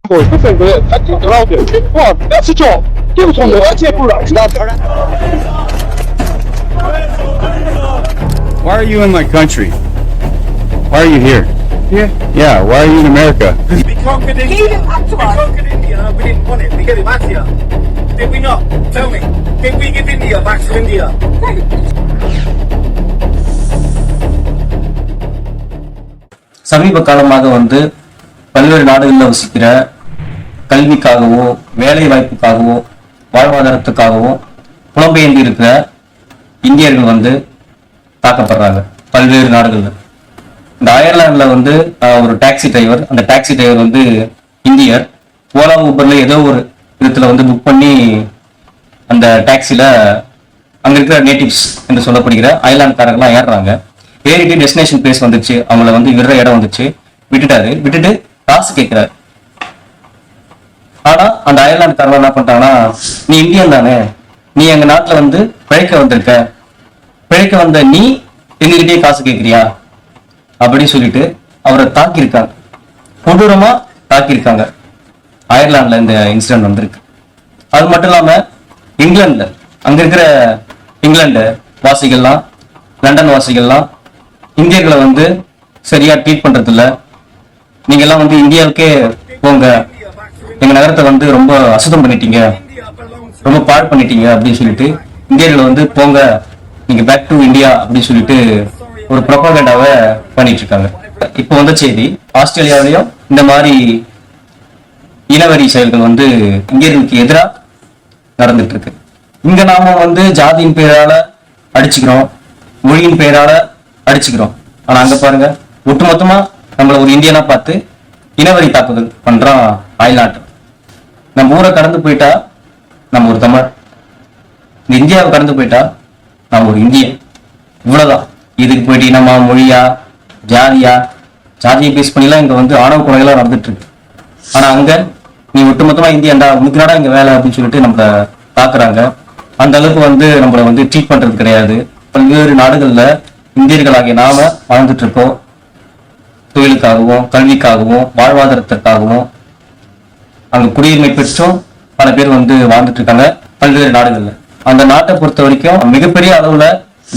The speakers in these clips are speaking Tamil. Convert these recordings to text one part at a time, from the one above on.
我日本人他挺老的，哇，那是叫又从而且不然，那当然。Why are you in my country? Why are you here? Yeah, why are you in America? We conquered India. Gave it back to We us. conquered India. We didn't want it. We gave it back to you. Did we not? Tell me. Did we give India back to India? சமீப காலமாக பல்வேறு நாடுகளில் வசிக்கிற கல்விக்காகவோ வேலை வாய்ப்புக்காகவோ வாழ்வாதாரத்துக்காகவோ புலம்பெயர்ந்து இருக்கிற இந்தியர்கள் தாக்கப்படுறாங்க பல்வேறு நாடுகள்ல. இந்த அயர்லாந்துல ஒரு டாக்ஸி டிரைவர், அந்த டாக்ஸி டிரைவர் இந்தியர். ஓலா ஊபர்ல ஏதோ ஒரு விதத்துல புக் பண்ணி அந்த டாக்ஸில அங்க இருக்கிற நேட்டிவ்ஸ் என்று சொல்லப்படுகிற அயர்லாந்துக்காரங்களாம் ஏறுறாங்க. ஏறிட்டு டெஸ்டினேஷன் பிளேஸ் வந்துச்சு, அவங்கள விடுற இடம் வந்துச்சு, விட்டுட்டு காசு கேட்கிறாரு. ஆனா அந்த அயர்லாந்துக்காரங்க என்ன பண்றாங்கன்னா, நீ இந்தியன் தானே, நீ எங்க நாட்டுல பிழைக்க வந்திருக்க, பிழைக்க வந்த நீ எங்ககிட்டயே காசு கேட்கிறியா அப்படின்னு சொல்லிட்டு அவரை தாக்கியிருக்காங்க, கொடூரமா தாக்கியிருக்காங்க. அயர்லாந்துல இந்த இன்சிடென்ட் வந்திருக்கு. அது மட்டும் இல்லாம இங்கிலாந்துல அங்க இருக்கிற இங்கிலாந்து வாசிகள்லாம், லண்டன் வாசிகள்லாம் இந்தியர்களை சரியா ட்ரீட் பண்றது இல்ல, நீங்க எல்லாம் இந்தியாவுக்கே போங்க, எங்க நகரத்தை ரொம்ப அசுத்தம் பண்ணிட்டீங்க, ரொம்ப பாழ் பண்ணிட்டீங்க அப்படின்னு சொல்லிட்டு இந்தியர்களை போங்க, நீங்க பேக் டு இந்தியா அப்படின்னு சொல்லிட்டு ஒரு ப்ரொபகண்டாவை பண்ணிட்டு இருக்காங்க. இப்போ வந்த செய்தி, ஆஸ்திரேலியாவிலையும் இந்த மாதிரி இனவரி செயல்கள் இந்தியர்களுக்கு எதிராக நடந்துட்டு இருக்கு. இங்க நாம ஜாதியின் பெயரால அடிச்சுக்கிறோம், மொழியின் பெயரால அடிச்சுக்கிறோம். ஆனா அங்க பாருங்க, ஒட்டுமொத்தமா நம்மள ஒரு இந்தியனா பார்த்து இனவரி தாக்குதல் பண்றான் அயல்நாட்டு. நம்ம ஊரை கடந்து போயிட்டா நம்ம ஒரு தமிழ், இந்த இந்தியாவை கடந்து போயிட்டா நம்ம ஒரு இந்தியன். இவ்வளவுதான். இதுக்கு போயிட்டு இனமா, மொழியா, ஜாதியை பேஸ் பண்ணிலாம் இங்க ஆணவ கொலைகள்லாம் நடந்துட்டு இருக்கு. ஆனா அங்க நீ ஒட்டுமொத்தமா இந்தியன்டா, உனக்கு நாடா இங்க வேலை அப்படின்னு சொல்லிட்டு நம்மள தாக்குறாங்க. அந்த அளவுக்கு நம்மள ட்ரீட் பண்றது கிடையாது. பல்வேறு நாடுகள்ல இந்தியர்களாகிய நாம வாழ்ந்துட்டு இருக்கோம். தொழிலுக்காகவும் கல்விக்காகவும் வாழ்வாதாரத்திற்காகவும் அங்க குடியுரிமை பெற்றும் பல பேர் வாழ்ந்துட்டு இருக்காங்க பல்வேறு நாடுகள்ல. அந்த நாட்டை பொறுத்த வரைக்கும் மிகப்பெரிய அளவுல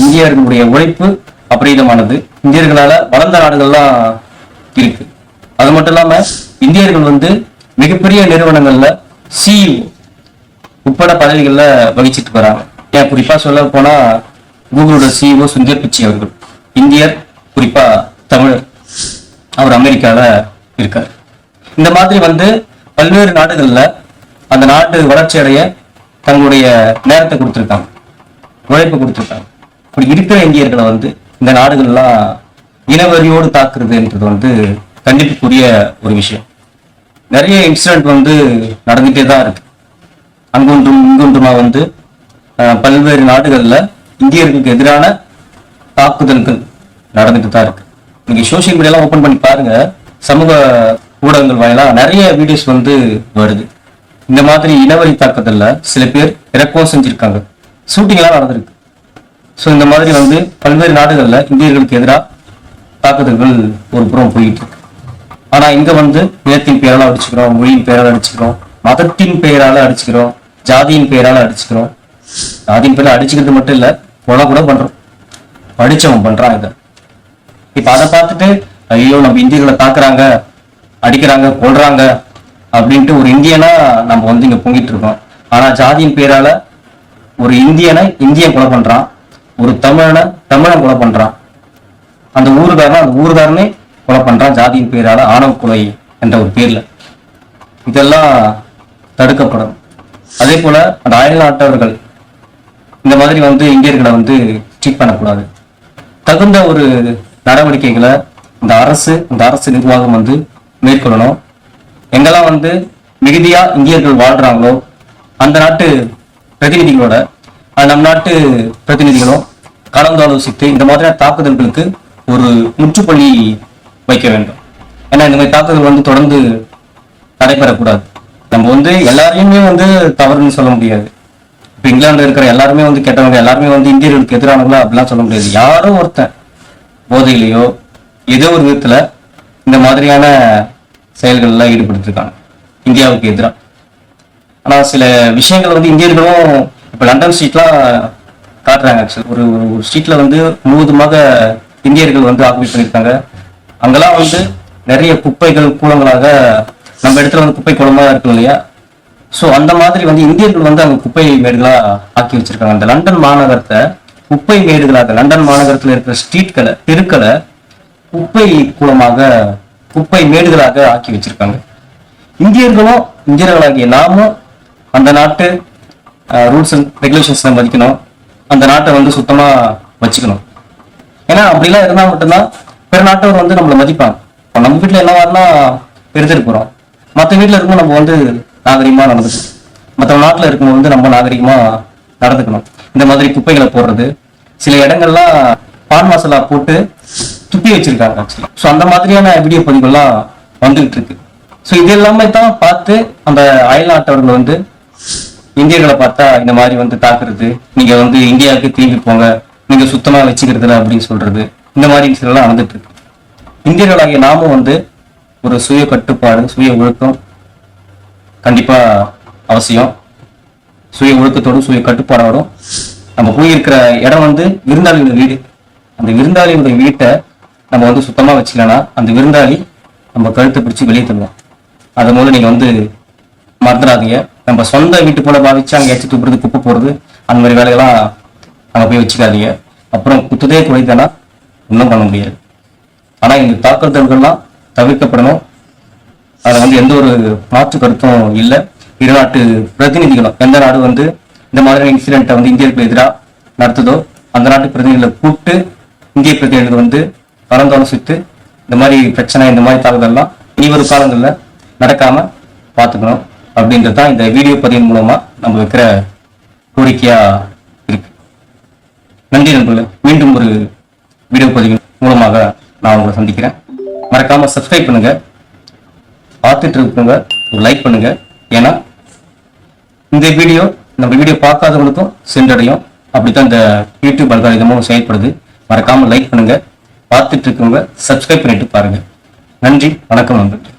இந்தியர்களுடைய உழைப்பு அபரீதமானது. இந்தியர்களால வளர்ந்த நாடுகள்லாம் இருக்கு. அது மட்டும் இல்லாம இந்தியர்கள் மிகப்பெரிய நிறுவனங்கள்ல சிஇஓ உட்பட பதவிகள்ல வகிச்சிட்டு வராங்க. ஏன் குறிப்பா சொல்ல போனா கூகுளோட சிஇஓ சுந்தர் பிச்சை அவர்கள் இந்தியர், குறிப்பா தமிழர். அவர் அமெரிக்கால இருக்கார். இந்த மாதிரி பல்வேறு நாடுகள்ல அந்த நாட்டு வளர்ச்சி அடைய தங்களுடைய நேரத்தை கொடுத்திருக்காங்க, உழைப்பு கொடுத்திருக்காங்க. இப்படி இருக்கிற இந்தியர்களை இந்த நாடுகள்லாம் இனவரியோடு தாக்குறதுன்றது கண்டிப்புக்குரிய ஒரு விஷயம். நிறைய இன்சிடென்ட் நடந்துட்டே தான் இருக்கு. அங்கொன்றும் இங்கொன்றுமா பல்வேறு நாடுகள்ல இந்தியர்களுக்கு எதிரான தாக்குதல்கள் நடந்துட்டு தான் இருக்கு. நீங்க சோசியல் மீடியாலாம் ஓபன் பண்ணி பாருங்க, சமூக ஊடகங்கள் வாயிலா நிறைய வீடியோஸ் வருது. இந்த மாதிரி இனவரி தாக்குதல்ல சில பேர் இறக்கவும் செஞ்சிருக்காங்க, ஷூட்டிங் எல்லாம் நடந்திருக்கு. ஸோ இந்த மாதிரி பல்வேறு நாடுகள்ல இந்தியர்களுக்கு எதிராக தாக்குதல்கள் ஒரு புறம் போயிட்டு இருக்கு. ஆனா இங்க இனத்தின் பெயரால அடிச்சுக்கிறோம், மொழியின் பெயரால அடிச்சுக்கிறோம், மதத்தின் பெயரால அடிச்சுக்கிறோம், ஜாதியின் பெயரால அடிச்சுக்கிறோம். ஜாதியின் பெயரால அடிச்சுக்கிறது மட்டும் இல்ல, கொலை கூட பண்றோம், படிச்சவன் பண்றான் இதை. இப்ப அதை பார்த்துட்டு ஐயோ நம்ம இந்தியர்களை தாக்குறாங்க, அடிக்கிறாங்க, கொல்றாங்க அப்படின்ட்டு ஒரு இந்தியனா நம்ம இங்க பொங்கிட்டு இருக்கோம். ஆனா ஜாதியின் பேரால ஒரு இந்தியன் கொலை பண்றான், ஒரு தமிழன் கொலை பண்றான், அந்த ஊருக்காரனே கொலை பண்றான் ஜாதியின் பேரால, ஆணவ கொலை என்ற ஒரு பேர்ல. இதெல்லாம் தடுக்கப்படும். அதே போல அந்த அயல் நாட்டவர்கள் இந்த மாதிரி இந்தியர்களை ட்ரீட் பண்ணக்கூடாது. தகுந்த ஒரு நடவடிக்கைகளை இந்த அரசு நிர்வாகம் மேற்கொள்ளணும். எங்கெல்லாம் மிகுதியா இந்தியர்கள் வாழ்றாங்களோ அந்த நாட்டு பிரதிநிதிகளோட நம் நாட்டு பிரதிநிதிகளும் கலந்து ஆலோசித்து இந்த மாதிரியான தாக்குதல்களுக்கு ஒரு முற்றுப்புள்ளி வைக்க வேண்டும். ஏன்னா இந்த மாதிரி தாக்குதல் தொடர்ந்து நடைபெறக்கூடாது. நம்ம எல்லாரையுமே தவறுன்னு சொல்ல முடியாது. இப்ப இங்கிலாந்துல இருக்கிற எல்லாருமே கெட்டவங்க, எல்லாருமே இந்தியர்களுக்கு எதிரானவங்களா அப்படிலாம் சொல்ல முடியாது. யாரோ ஒருத்தன் போதையிலையோ ஏதோ ஒரு விதத்துல இந்த மாதிரியான செயல்கள்ல ஈடுபடுத்திருக்காங்க. இந்தியாவுக்கு எதிராக. ஆனா சில விஷயங்கள் வந்து இந்தியர்களும் இப்ப லண்டன் ஸ்ட்ரீட்லாம் காட்டுறாங்க. ஒரு ஸ்ட்ரீட்ல வந்து முழுவதுமாக இந்தியர்கள் வந்து ஆக்குபை பண்ணியிருக்காங்க. அங்கெல்லாம் வந்து நிறைய குப்பைகள் கூலங்களாக, நம்ம இடத்துல வந்து குப்பை கூலமா இருக்கும் இல்லையா, ஸோ அந்த மாதிரி வந்து இந்தியர்கள் வந்து அங்க குப்பை மேடுகளா ஆக்கி வச்சிருக்காங்க. அந்த லண்டன் மாநகரத்தை குப்பை மேடுகளாக, லண்டன் மாநகரத்தில் இருக்கிற ஸ்ட்ரீட்களை, தெருக்களை குப்பை கூலமாக, குப்பை மேடுகளாக ஆக்கி வச்சிருக்காங்க. இந்தியர்களும், இந்தியர்களாகிய நாமும் அந்த நாட்டு ரூல்ஸ் அண்ட் ரெகுலேஷன்ஸ் மதிக்கணும். அந்த நாட்டை வந்து சுத்தமா வச்சுக்கணும். ஏன்னா அப்படிலாம் இருந்தா மட்டும்தான் பிற நாட்டவர் வந்து நம்மளை மதிப்பாங்க. நம்ம வீட்டுல என்ன வரனா எடுத்துட்டு போறோம், மற்ற வீட்டுல இருக்கும் நம்ம வந்து நாகரிகமா நடந்துக்கணும். மற்ற நாட்டுல இருக்கும்போது வந்து நம்ம நாகரிகமா நடந்துக்கணும். இந்த மாதிரி குப்பைகளை போடுறது, சில இடங்கள்லாம் பான் மசாலா போட்டு துப்பி வச்சிருக்காங்க ஆக்சுவலி. ஸோ அந்த மாதிரியான வீடியோ பதிவுகள்லாம் வந்துகிட்டு இருக்கு. ஸோ இது எல்லாமே தான் பார்த்து அந்த அயல் நாட்டவர்கள் வந்து இந்தியர்களை பார்த்தா இந்த மாதிரி வந்து தாக்குறது, நீங்க வந்து இந்தியாவுக்கு திரும்பி போங்க, நீங்க சுத்தமா வச்சுக்கிறதுல அப்படின்னு சொல்றது, இந்த மாதிரி விஷயம்லாம் நடந்துட்டு இருக்கு. இந்தியர்களாகிய நாமும் வந்து ஒரு சுய கட்டுப்பாடு, சுய ஒழுக்கம் கண்டிப்பா அவசியம். சுய ஒழுக்கத்தோடும் சுய கட்டுப்பாடோடும் நம்ம போயிருக்கிற இடம் வந்து விருந்தாளியோட வீடு. அந்த விருந்தாளியோட வீட்டை நம்ம வந்து சுத்தமா வச்சுக்கலன்னா அந்த விருந்தாளி நம்ம கழுத்தை பிடிச்சி வெளியே தள்ளுவோம். அதை முதல்ல நீங்க வந்து மறந்துடாதீங்க. நம்ம சொந்த வீட்டு போல பாவிச்சு அங்கே எச்சு துப்புறது, குப்பை போடுறது, அந்த மாதிரி வேலையெல்லாம் அங்கே போய் வச்சுக்காதீங்க. அப்புறம் குத்துதே குறைத்தானா ஒன்றும் பண்ண முடியாது. ஆனா இந்த தாக்குதல்கள்லாம் தவிர்க்கப்படணும். அதில் வந்து எந்த ஒரு மாற்று கருத்தும் இல்லை. இரு நாட்டு பிரதிநிதிகளும், எந்த நாடு வந்து இந்த மாதிரியான இன்சிடென்ட்டை வந்து இந்தியர்களுக்கு எதிராக நடத்துதோ அந்த நாட்டு பிரதிநிதிகளை கூப்பிட்டு இந்திய பிரதிநிதிகள் வந்து கலந்தாலோசித்து இந்த மாதிரி பிரச்சனை, இந்த மாதிரி தாக்குதல்லாம் இனிவரும் காலங்களில் நடக்காம பார்த்துக்கணும் அப்படின்றது தான் இந்த வீடியோ பதிவின் மூலமா நம்ம வைக்கிற கோரிக்கையா இருக்கு. நன்றி நண்பர்களே. மீண்டும் ஒரு வீடியோ பதிவின் மூலமாக நான் உங்களை சந்திக்கிறேன். மறக்காம சப்ஸ்கிரைப் பண்ணுங்க, பார்த்துட்டு இருக்கவங்க ஒரு லைக் பண்ணுங்க. ஏன்னா இந்த வீடியோ நம்ம வீடியோ பார்க்காதவங்களுக்கும் சென்றடையும். அப்படித்தான் இந்த யூடியூப் அல்காரிதமும் செயல்படுது. மறக்காம லைக் பண்ணுங்க, பார்த்துட்டு இருக்கவங்க சப்ஸ்கிரைப் பண்ணிட்டு பாருங்க. நன்றி, வணக்கம் நண்பர்கள்.